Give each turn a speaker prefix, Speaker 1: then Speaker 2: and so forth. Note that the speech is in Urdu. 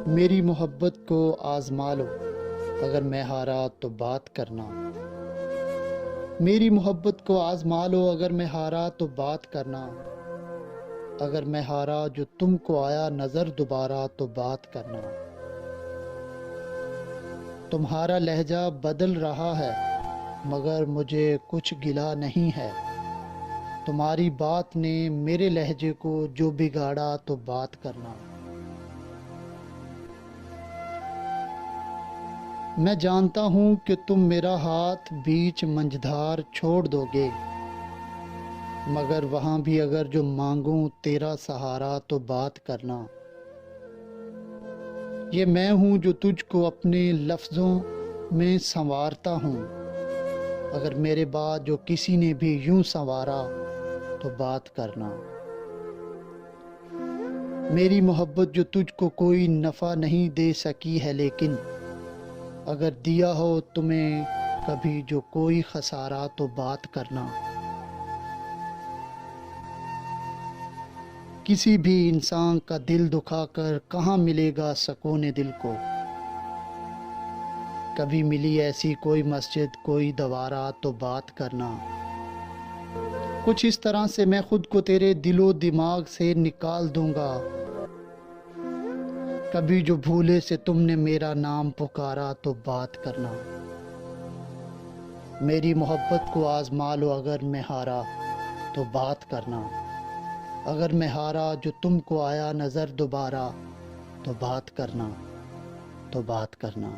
Speaker 1: میری محبت کو آزما لو، اگر میں ہارا تو بات کرنا۔ میری محبت کو آزما لو، اگر میں ہارا تو بات کرنا۔ اگر میں ہارا جو تم کو آیا نظر دوبارہ تو بات کرنا۔ تمہارا لہجہ بدل رہا ہے مگر مجھے کچھ گلا نہیں ہے۔ تمہاری بات نے میرے لہجے کو جو بگاڑا تو بات کرنا۔ میں جانتا ہوں کہ تم میرا ہاتھ بیچ منجھدار چھوڑ دو گے، مگر وہاں بھی اگر جو مانگوں تیرا سہارا تو بات کرنا۔ یہ میں ہوں جو تجھ کو اپنے لفظوں میں سنوارتا ہوں، اگر میرے بعد جو کسی نے بھی یوں سنوارا تو بات کرنا۔ میری محبت جو تجھ کو کوئی نفع نہیں دے سکی ہے، لیکن اگر دیا ہو تمہیں کبھی جو کوئی خسارہ تو بات کرنا۔ کسی بھی انسان کا دل دکھا کر کہاں ملے گا سکون دل کو۔ کبھی ملی ایسی کوئی مسجد کوئی دوارہ تو بات کرنا۔ کچھ اس طرح سے میں خود کو تیرے دل و دماغ سے نکال دوں گا، کبھی جو بھولے سے تم نے میرا نام پکارا تو بات کرنا۔ میری محبت کو آزما لو، اگر میں ہارا تو بات کرنا۔ اگر میں ہارا جو تم کو آیا نظر دوبارہ تو بات کرنا، تو بات کرنا۔